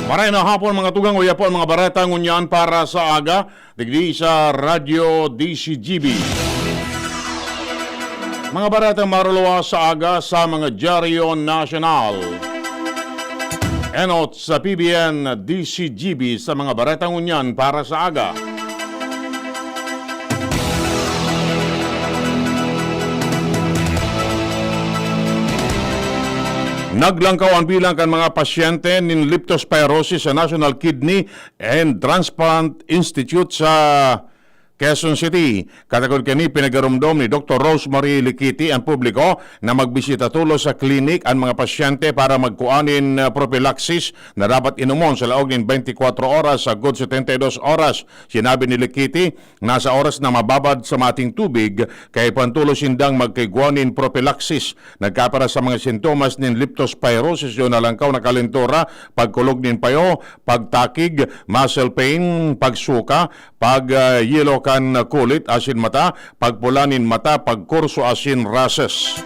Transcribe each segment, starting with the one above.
Maray na hapon mga tugang uya po mga barata ngunyan para sa aga digdi sa Radyo DCGB. Mga barata maruluwa sa aga sa mga dyaryo nasyonal. Enot sa PBN DCGB sa mga barata ngunyan para sa aga. Naglangkaw ang bilang kan mga pasyente nin leptospirosis sa National Kidney and Transplant Institute sa Quezon City. Katagod kani pinagarumdom ni Dr. Rosemary Likiti ang publiko na magbisita tulo sa klinik ang mga pasyente para magkuanin prophylaxis na dapat inumon sa laog ng 24 oras sa good 72 oras. Sinabi ni Likiti, nasa oras na mababad sa mating tubig kay pantulo sindang magkiguanin prophylaxis. Nagkapara sa mga sintomas ng leptospirosis yun nalangkaw na kalentura, pagkulog nin payo, pagtakig, muscle pain, pagsuka, yellow kan kulit asin mata, pagpulanin mata, pagkurso asin rashes.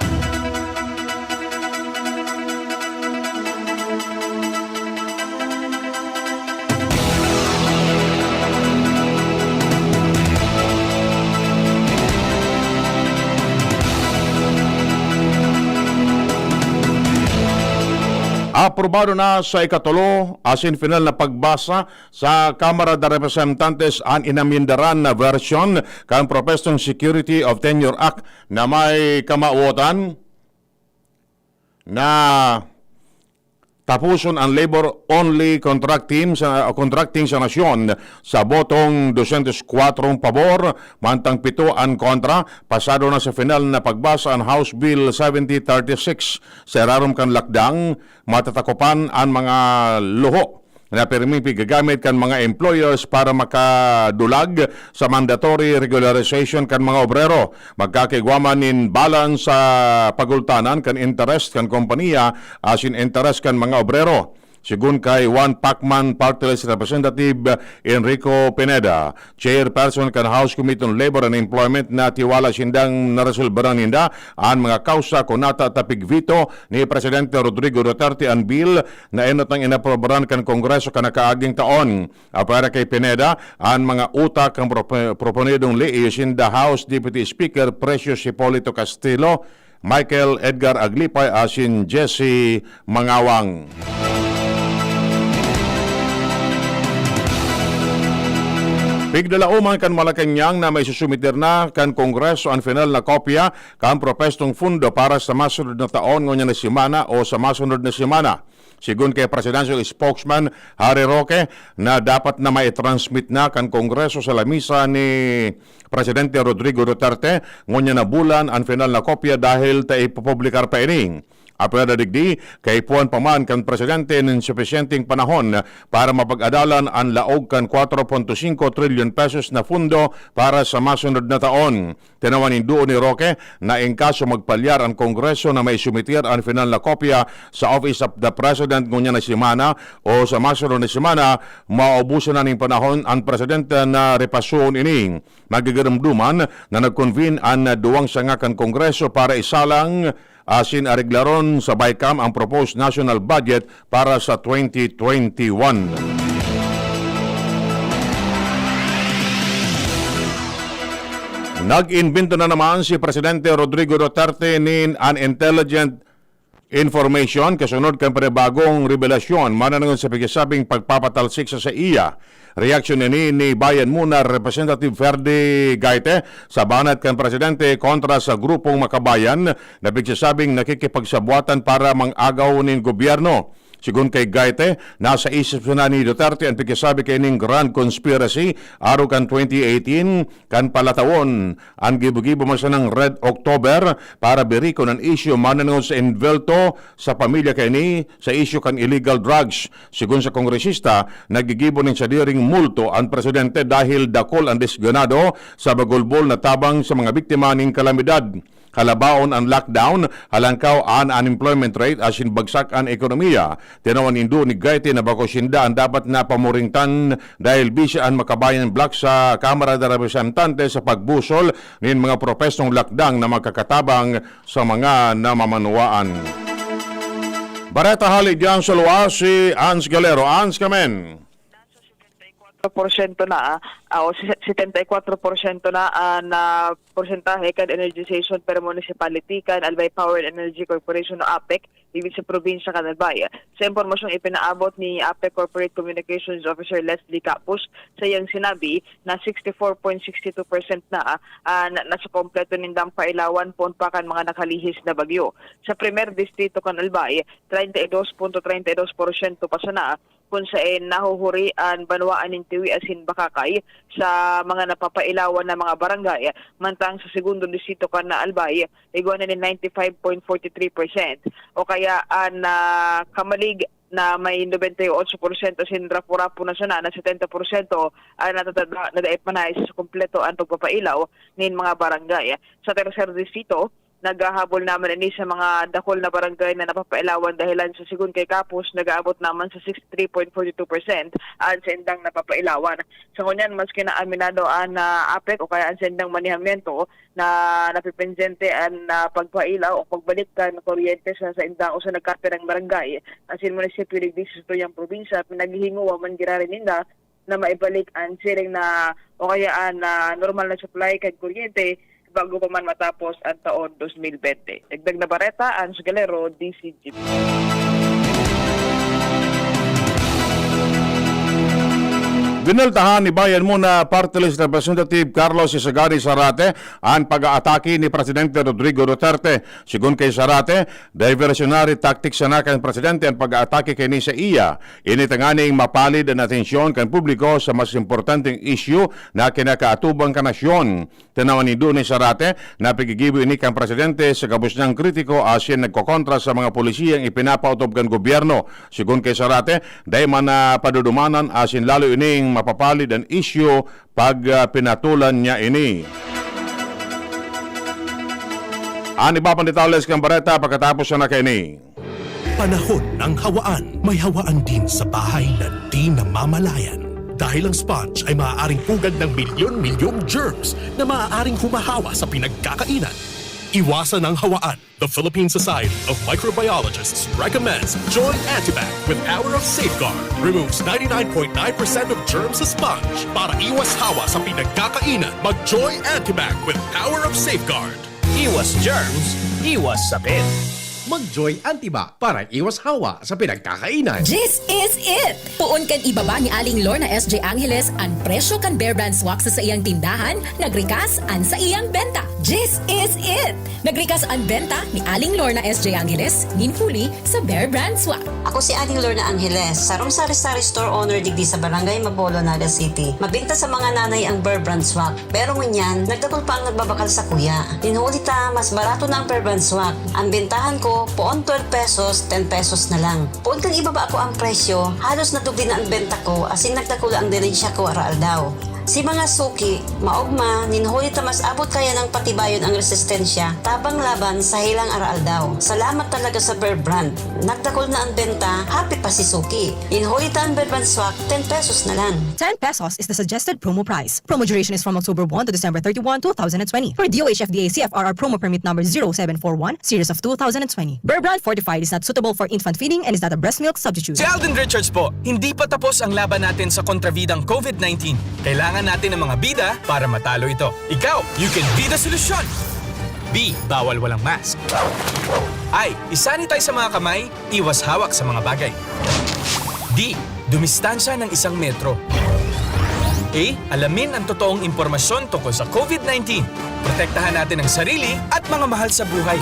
Aprobado na sa ikatulo asin final na pagbasa sa Kamara de Representantes ang inamindaran na version kan Professional Security of Tenure Act na may kamauotan na tapuson ang labor-only contracting sa nasyon sa botong 204 pabor, mantang 7 ang kontra. Pasado na sa final na pagbasa ang House Bill 7036 sa rarom kan lakdang matatakopan ang mga luho na permi gagamit kan mga employers para makadulag sa mandatory regularization kan mga obrero. Magkakigwaman in balance sa pagultanan kan interest kan kompanya asin interest kan mga obrero. Sigun kay Juan Pacman Party List Representative Enrico Pineda, Chairperson kan House Committee on Labor and Employment na tiwala sindang naresolbaran ninda ang mga kausa kunata tapig veto ni Presidente Rodrigo Duterte ang bill na enot ng inaprobaran kan Kongreso kanakaaging taon. Para kay Pineda, ang mga utak ang proponedong lei sinda House Deputy Speaker Precious Hipolito Castillo, Michael Edgar Aglipay asin Jesse Mangawang. Pigdalauman kan Malacañang na may susumiter na kan Kongreso ang final na kopya kan propestong fundo para sa masunod na taon ngonya na semana o sa masunod na semana. Sigun kay Presidential Spokesman Harry Roque na dapat na mai-transmit na kan Kongreso sa lamisa ni Presidente Rodrigo Duterte ngonya na bulan ang final na kopya dahil ta ipopublikar pa ining. Apela digdi, kay puan paman kan Presidente ng sufisyenteng panahon para mapag-adalan ang laog kan 4.5 trilyon pesos na fundo para sa masunod na taon. Tinawanin doon ni Roque na in kaso magpalyar ang Kongreso na may sumitir ang final na kopya sa Office of the President ngunya na semana o sa masunod na semana, maubusan na ng panahon ang Presidente na repasuon ining. Magigaramduman na nag-convene ang duwang sanga kan Kongreso para isalang asin areglaron sa BICAM ang proposed national budget para sa 2021. Nag-invento na naman si Presidente Rodrigo Duterte nin unintelligent information kasunod kan panibagong revelasyon mananangon sa pagsasabing pagpapatalsik sa iya. Reaksyon ni Bayan Muna Representative Ferdy Gaite sa banat kan Presidente kontra sa grupong makabayan na pagsasabing nakikipagsabuatan para mang-agaw nin gobyerno. Sigun kay Gaite, nasa isip na ni Duterte ang pagkasabi kay ning Grand Conspiracy araw kan 2018 kan palatawon ang gibugibo man ng Red October para beriko ng issue mananong sa invelto sa pamilya kay ni sa issue kan illegal drugs. Sigun sa kongresista, nagigibo ning sa diring multo ang presidente dahil dakol ang disganado sa bagulbol na tabang sa mga biktima ning kalamidad. Halabaon ang lockdown, halangkaw ang unemployment rate asin bagsak ang ekonomiya. Tinawan indo ni Gaite na bako sinda ang dapat na pamuringtan dahil bisya ang makabayan block sa Kamara de Representantes sa pagbusol ng mga propestong lockdown na magkakatabang sa mga namamanuaan. Bareta hali dyan sa luwas si Ans Galero. Ans, kamen. 74% na o 74% na porsentahe kan energization per municipality kan Albay Power and Energy Corporation o APEC ibig sa probinsya kan Albay. Sa impormasyong ipinaabot ni APEC Corporate Communications Officer Leslie Capus sa iyang sinabi na 64.62% na nasa kompleto nindang pailawan pon pa kan mga nakalihis na bagyo. Sa primer distrito kan Albay 32.32% pa sana kung saan nahuhurian banwaan ng Tiwi asin Bakakay sa mga napapailawan na mga barangay, mantang sa segundo distrito kan na Albay, iguanan ni 95.43%. O kaya na Kamalig na may 98% asin Rapu-Rapu na sana na 70% nadaip manay sa kumpleto ang pagpapailaw ng mga barangay. Sa tercer distrito, naghahabol naman ini sa mga dakol na barangay na napapailawan dahilan sa sigun kay Kapus, nag-aabot naman sa 63.42% ang sendang napapailawan. Sa kunyan, mas kinaaminado ang APEC o kaya ang sendang manihamiento na napipensente ang pagpailaw o pagbalik ng kuryente sa indang o sa nagkarperang barangay. Asin munisipyo ligdis sa tuyang probinsya, pinaghihinguwa man girarin ninda na maibalik ang siring na o kaya ang normal na supply kay kuryente bago pa man matapos ang taon 2020. Dagdag na Bareta, Ans Galero, DCG. Binaltahan ni bayan muna Party List Representative Carlos Isagani Zarate ang pag-aatake ni Presidente Rodrigo Duterte. Sigun kay Zarate, diversionary tactics na kan Presidente ang pag-aatake kay ni sa iya. Initanganing mapalid ang atensyon kan publiko sa mas importanteng issue na kinakaatubang ka nasyon. Tinawan ni Duni Zarate na pigigibo ini kan Presidente sa kabus niyang kritiko asin nagkokontra sa mga pulisiyang ipinapautob kan gobyerno. Sigun kay Zarate, dahil man na padudumanan asin lalo ining mapapalid ang issue pag pinatulan niya ini. Ani ba panditales kang Bareta pagkatapos na kaini? Panahon ng hawaan. May hawaan din sa bahay na di namamalayan. Dahil ang sponge ay maaaring pugad ng milyon-milyong germs na maaaring humahawa sa pinagkakainan. Iwasan ang hawaan. The Philippine Society of Microbiologists recommends Joy Antibac with Power of Safeguard. Removes 99.9% of germs sa sponge. Para iwas hawa sa pinagkakainan, mag-Joy Antibac with Power of Safeguard. Iwas germs, iwas sakit. Mag-Joy Antibac para iwas hawa sa pinagkakainan. This is it! Puon kan ibaba ni Aling Lorna SJ Angeles ang presyo kan Bear Brand Swak sa iyang tindahan, nagrikas an sa iyang benta. This is it! Nagrikas ang benta ni Aling Lorna SJ Angeles, ninfuli sa Bear Brand Swak. Ako si Aling Lorna Angeles, sarong sari-sari store owner digdi sa Barangay Mapolo, Naga City. Mabinta sa mga nanay ang Bear Brand Swak. Pero ngunyan, nagdakol pa ang nagbabakal sa kuya. Tinulita, mas barato na ang Bear Brand Swak. Ang bentahan ko, poon 12 pesos, 10 pesos na lang. Poon kang ibaba ako ang presyo, halos nadugli na ang benta ko, asin nagdakula ang dirensya ko araal daw. Si mga suki, maugma, ninhulit mas abot kaya ng patibayon ang resistensya, tabang laban sa hilang araal daw. Salamat talaga sa Bear Brand. Nagdakol na ang benta, happy pa si suki. Ninhulit ang Bear Brand Swak, 10 pesos na lang. 10 pesos is the suggested promo price. Promo duration is from October 1 to December 31, 2020. For DOH FDA CFRR promo permit number 0741, series of 2020. Bear Brand Fortified is not suitable for infant feeding and is not a breast milk substitute. Si Alden Richards po, hindi pa tapos ang laban natin sa kontrabidang COVID-19. Kailangan natin ng mga bida para matalo ito. Ikaw, you can be the solution! B. Bawal walang mask. I. Isanitize sa mga kamay, iwas hawak sa mga bagay. D. Dumistansya ng 1 metro. A. Alamin ang totoong impormasyon tungkol sa COVID-19. Protektahan natin ang sarili at mga mahal sa buhay.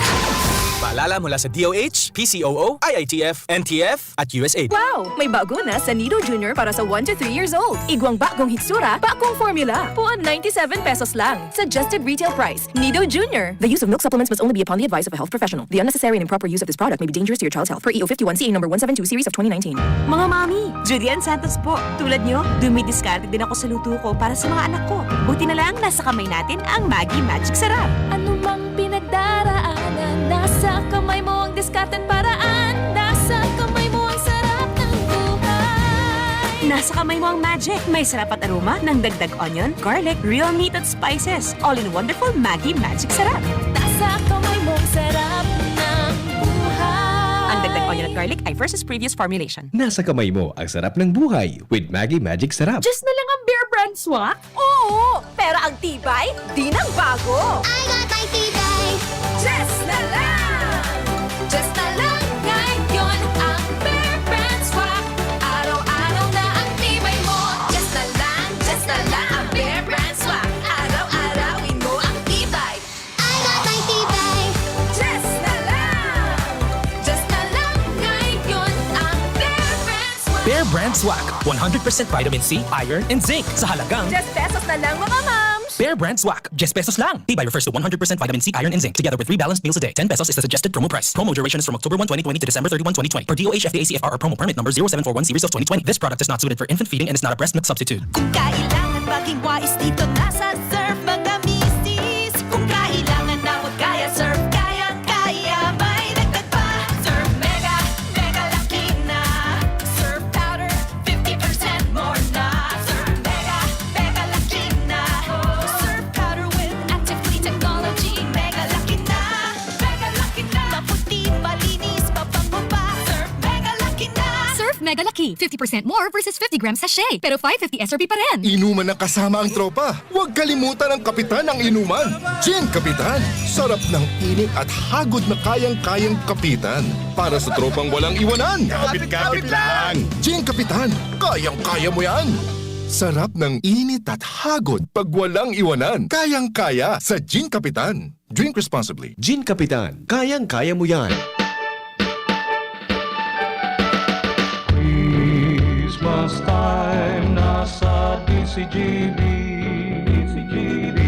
Paalala mula sa DOH, PCOO, IITF, NTF at USAID. Wow! May bago na sa Nido Junior para sa 1 to 3 years old. Igwang bagong hitsura, bagong formula. Puan 97 pesos lang. Suggested retail price. Nido Junior. The use of milk supplements must only be upon the advice of a health professional. The unnecessary and improper use of this product may be dangerous to your child's health. Per EO 51 CA number 172 series of 2019. Mga mami, Julian Santos po. Tulad nyo, dumidiskarte din ako sa luto ko para sa mga anak ko. Buti na lang nasa kamay natin ang Maggi Magic Sarap. Ano mang pinagdaraanan, nasa kamay mo ang diskarten paraan. Nasa kamay mo ang sarap ng buhay. Nasa kamay mo ang magic. May sarap at aroma ng dagdag onion, garlic, real meat at spices. All in wonderful Maggi Magic Sarap. Nasa kamay mo ang sarap ng buhay. Ang dagdag onion at garlic ay versus previous formulation. Nasa kamay mo ang sarap ng buhay with Maggie Magic Sarap. Just na lang ang Bear Brand swak? Oo! Pero ang tibay, di nang bago! I got my tibay. Just na lang! Just na lang ngayon ang Bear Brand swak. Araw-araw na ang tibay mo. Just na lang ang Bear Brand swak. Araw-arawin mo ang tibay. I got my tibay. Just na lang ngayon ang Bear Brand swak. Bear Brand Swag. 100% vitamin C, iron, and zinc sa halagang Just pesos na lang mga moms! Bear Brand Swag. Just pesos lang. Tibay refers to 100% vitamin C, iron, and zinc together with 3 balanced meals a day. 10 pesos is the suggested promo price. Promo duration is from October 1, 2020 to December 31, 2020. Per DOH FDA CFR promo permit number 0741 series of 2020. This product is not suited for infant feeding and is not a breast milk substitute. Kung kailangan maging wise dito nasa Surf mga misis. Kung kailangan na wag kaya Surf kayang-kaya may dagdag pa. Surf Mega, Mega laki na. Surf Powder, 50% more na. Surf Mega, Mega laki na. Surf Powder with active clean technology. Mega laki na. Mega laki na. Maputi, malinis, mabango pa. Surf Mega laki na. Surf Mega Lucky, 50% more versus 50 grams sachet, pero 550 SRP pa rin. Inuman ng kasama ang tropa. Huwag kalimutan ang kapitan ng inuman. Gin Kapitan. Sarap ng init at hagod na kayang-kayang kapitan. Para sa tropang walang iwanan. Kapit-kapit lang. Gin Kapitan. Kayang-kaya mo yan. Sarap ng init at hagod pag walang iwanan. Kayang-kaya sa Gin Kapitan. Drink responsibly. Gin Kapitan, kayang-kaya mo yan. Christmas time, nasa DCGB, DCGB,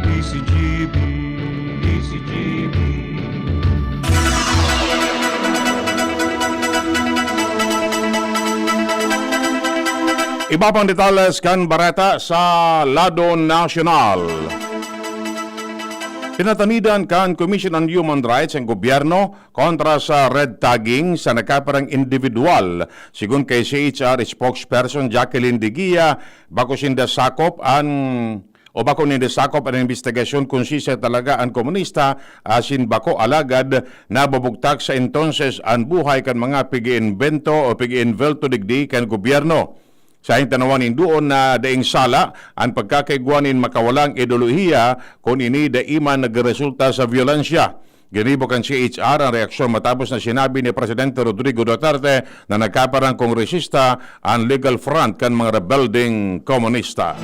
DCGB, DCGB. Iba pang detalles kan bareta sa Lado Nacional. Tinatanidan kan Commission on Human Rights ang gobyerno kontra sa red tagging sa nakaparang individual. Sigun kay CHR spokesperson Jacqueline Digia, bako sakop ang investigasyon kung siya talaga ang komunista asin bako alagad na babugtak sa entonces ang buhay kan mga pigi-invento o pigi-invelto digdi kan gobyerno. Sa tanawanin doon na daing sala ang pagkakaiguanin makawalang ideolohiya kung ini daiman nagresulta sa violensya. Ginibok ang CHR ang reaksyon matapos na sinabi ni Presidente Rodrigo Duterte na nagkaparang kongresista ang legal front kan mga rebelding komunista.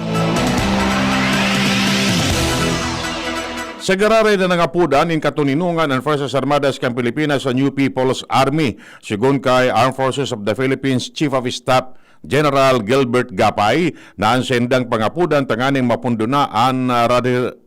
Segarare na nangapudan in katuninungan ang Forces Armadas kan Pilipinas sa New People's Army. Sigun kay Armed Forces of the Philippines Chief of Staff General Gilbert Gapay na ang sendang pangapudan tanganing mapunduna ang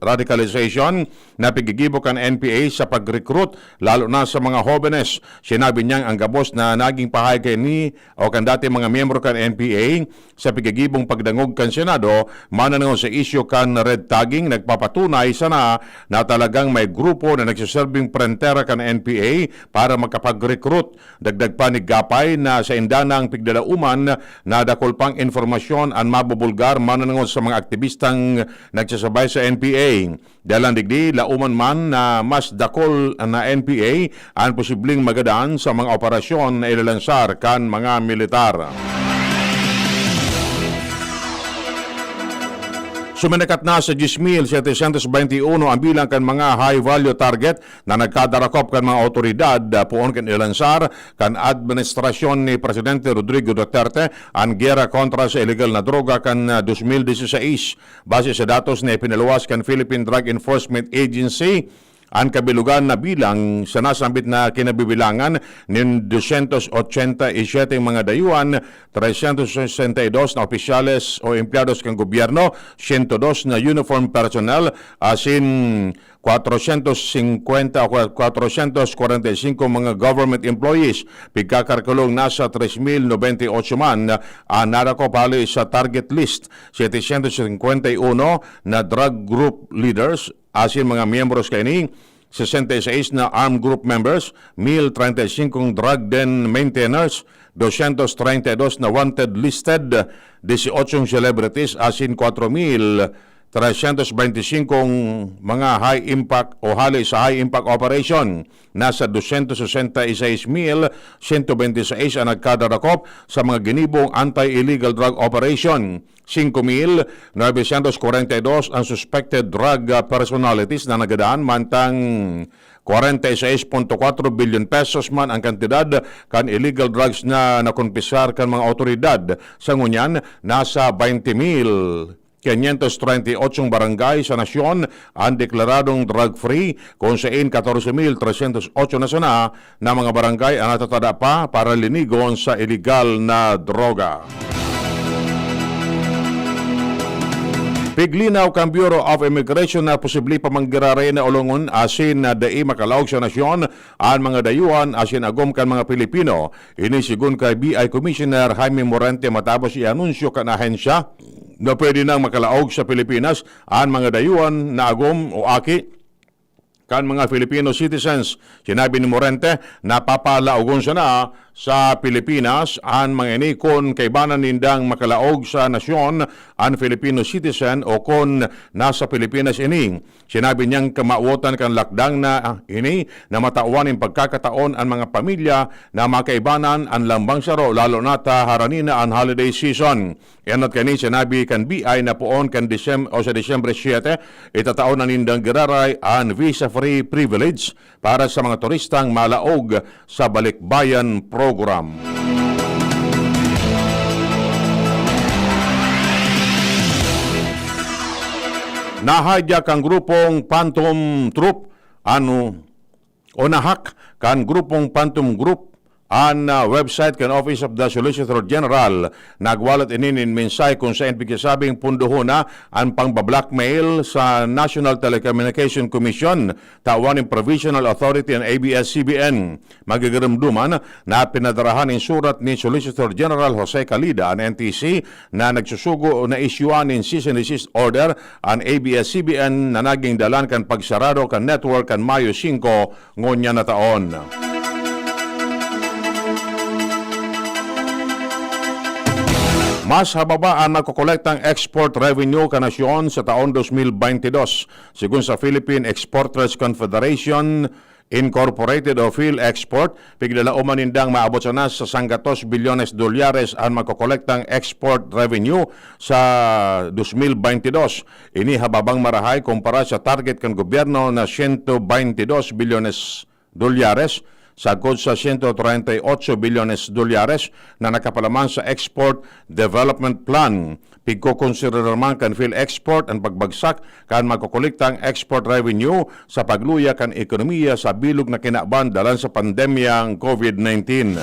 radicalization na pigigibok ang NPA sa pag-recruit lalo na sa mga jóvenes. Sinabi niyang ang gabos na naging pahay kay ni o kan dati mga miyembro kan NPA sa pigigibong pagdangog kan Senado mananong sa isyu kan red tagging nagpapatunay sana na talagang may grupo na nagsiserving prentera kan NPA para makapag-recruit. Dagdag pa ni Gapay na sa indanang pigdalauman na dakol pang informasyon ang mabubulgar mananong sa mga aktivistang nagsasabay sa NPA. Dalang digdi, lauman man na mas dakol na NPA ang posibleng magadaan sa mga operasyon na ilalansar kan mga militar. Suminakat na sa 10,721 ang bilang kan mga high-value target na nagkadarakop kan mga otoridad puon kan ilansar kan administrasyon ni Presidente Rodrigo Duterte ang gera kontra sa illegal na droga kan 2016. Base sa datos na ipinaluwas kan Philippine Drug Enforcement Agency, ang kabilugan na bilang sa nasambit na kinabibilangan ng 287 mga dayuhan, 362 na opisyales o emplyados ng gobyerno, 102 na uniform personnel, asin 450 o 445 mga government employees. Pagkakarkulong nasa 3,098 man ang narakopali sa target list, 751 na drug group leaders, asin mga miyembros kaini, 66 na armed group members, 1,035 drug den maintainers, 232 na wanted listed, 18 celebrities, asin 4,000 325 mga high impact o hali sa high impact operation. Nasa 266,126 ang nagkadarakop sa mga ginibong anti-illegal drug operation. 5,942 ang suspected drug personalities na nagadaan, mantang 46.4 billion pesos man ang kantidad kan illegal drugs na nakonpisar kan mga otoridad. Sa ngunyan, nasa 20,538 barangay sa nasyon ang deklaradong drug-free, kung saan 14,308 na sana na mga barangay ang natatada pa para linigon sa illegal na droga. Piglinaw kang Bureau of Immigration na posible pa manggiraray na ulungon asin na dai makalaog sa nasyon ang mga dayuhan asin agom kan mga Pilipino. Ini sigun kay BI Commissioner Jaime Morente matapos i-anunsyo kan ahensya na pwede nang makalaog sa Pilipinas ang mga dayuhan na agom o aki kan mga Filipino citizens. Sinabi ni Morente na papalaugon siya na sa Pilipinas ang mga inikon kay banan nindang makalaog sa nasyon ang Filipino citizen o kon nasa Pilipinas ini. Sinabi niyang kamauotan kan lakdang na ini na matawan ng pagkakataon ang mga pamilya na makaibanan ang lambang saro lalo na ta haranina ang holiday season. Yanot kani sinabi kan BI na poon kan sa Disyembre 7 itataon na nindang giraray ang visa-free privilege para sa mga turistang malaog sa Balikbayan program. Nahadya kang grupong Phantom Troop nahak kan grupong Phantom Group ang website kan Office of the Solicitor General. Nagwalat inin mensay kung saan pigsabing punduho na ang pangbablackmail sa National Telecommunication Commission, tawan ng Provisional Authority and ABS-CBN. Magigaramduman na pinadarahan ng surat ni Solicitor General Jose Calida ang NTC na nagsusugo na isyuan ng cease and desist order ang ABS-CBN na naging dalan kan pagsarado kan network kan Mayo 5 ngonya na taon. Mas hababa ang nagkokolektang export revenue kanasyon sa taon 2022. Sigun sa Philippine Exporters Confederation Incorporated o PhilExport, pigdala umanindang maabot sa nas sa $100 bilyones ang magkokolektang export revenue sa 2022. Ini hababang marahay kumpara sa target kan gobyerno na $122 bilyones sagod sa $138 bilyones na nakapalaman sa Export Development Plan. Pigkokonsider naman kan PhilExport ang pagbagsak kan magkukuliktang export revenue sa pagluya kan ekonomiya sa bilog na kinaban dalan sa pandemyang COVID-19.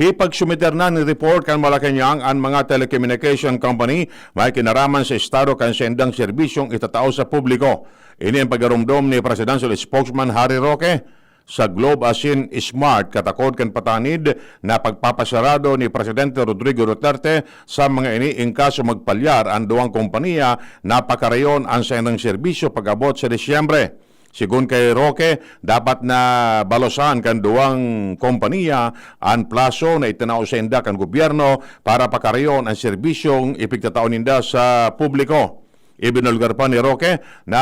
Ipagsumiter na ni report kan Malacanang ang mga telecommunication company may kinaraman sa estado kan sendang serbisyong itatao sa publiko. Ini ang pagarumdom ni Presidential Spokesman Harry Roque sa Globe Asin Smart katakod kan patanid na pagpapasarado ni Presidente Rodrigo Duterte sa mga ini in kaso magpalyar ang duwang kompanya na pakarayon ang sendang serbisyo pag-abot sa Disyembre. Sigun kay Roque, dapat na balosan kan duwang kompanya ang plaso na itinao sa inda kan gobyerno para pakarayon ang serbisyong ipigtataon ninda sa publiko. Ibinulgar pa ni Roque na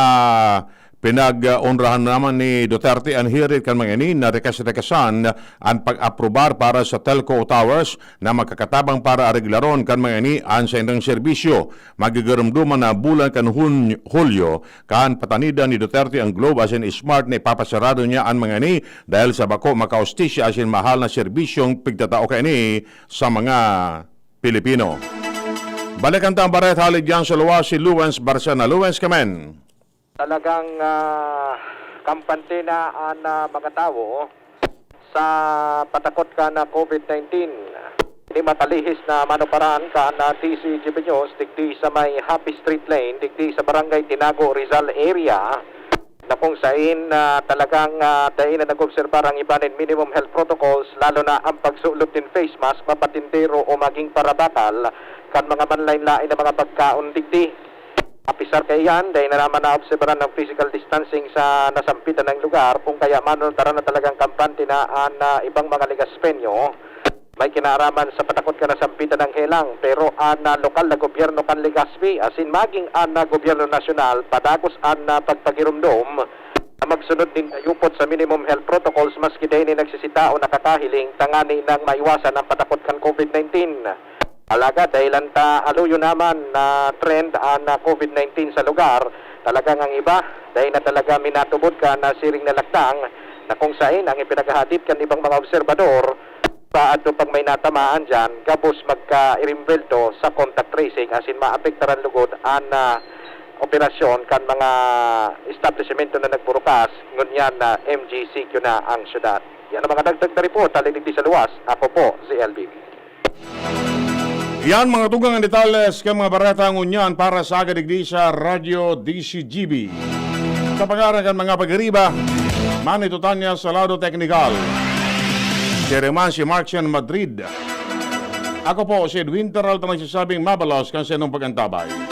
pinag-onrahan naman ni Duterte ang hirit kan mga ini na rekas-rekasan ang pag-aprobar para sa telco towers na magkakatabang para areglaron kan mga ini ang sendang serbisyo. Magigarumduman na bulan kan Hulyo kan patanida ni Duterte ang Globe Asin Smart na ipapasarado niya ang mga ini dahil sa bako makaustisya asin mahal na serbisyong pigtatao ka ini sa mga Pilipino. Balikan tang baret halid yan sa luwa si Luwens Barcena. Luwens, kamen. Talagang kampante na ang mga tao sa patakot ka na COVID-19. Hindi matalihis na manuparaan ka na TC Gibeños, digdi sa may Happy Street Lane, digdi sa Barangay Tinago, Rizal area, na kung saan talagang dahil na nag-obserbar ang ibanin minimum health protocols, lalo na ang pagsulot din face mask, mapatindero o maging parabatal, kan mga manlain-lain na mga pagkaon digdi. Apisar kay yan, dahil na naman na-obserbaran ng physical distancing sa nasampitan ng lugar, kung kaya manuntaran na talagang kampante na ang ibang mga ligaspenyo. may kinaaraman sa patakot ka na sampitan ng helang, pero ang lokal na gobyerno kan Legazpi, asin maging ang gobyerno nasyonal, padagos ang pagpagirumdom, magsunod din kayupot sa minimum health protocols maski din nagsisita o nakakahiling tangani ng maiwasan ang patakot kan COVID-19. Alaga dahil anta aluyo naman na trend ang COVID-19 sa lugar, talagang ang iba dahil na talaga minatubod ka na siring na lakdang na kung saan ang ipinaghahatid kan ibang mga obserbador paadto pag may natamaan dyan, gabos magka-irimbelto sa contact tracing asin maapektaran lugod ang operasyon kan mga establishmento na nagburukas ngunyan na MGCQ na ang syudad. Yan ang mga dagdag na report, talinig di sa luwas. Ako po, si LBB. Yan mga tugang ang detalles kay mga baratang unyan para sa agadigdi sa Radio DCGB. Sa pag-arakan mga pag-iriba, Manny Tutanya sa Lado Technical. Jeremiah si Marcian Madrid. Ako po si Edwin Teral na nagsasabing mabalos kan sa inong pagantabay.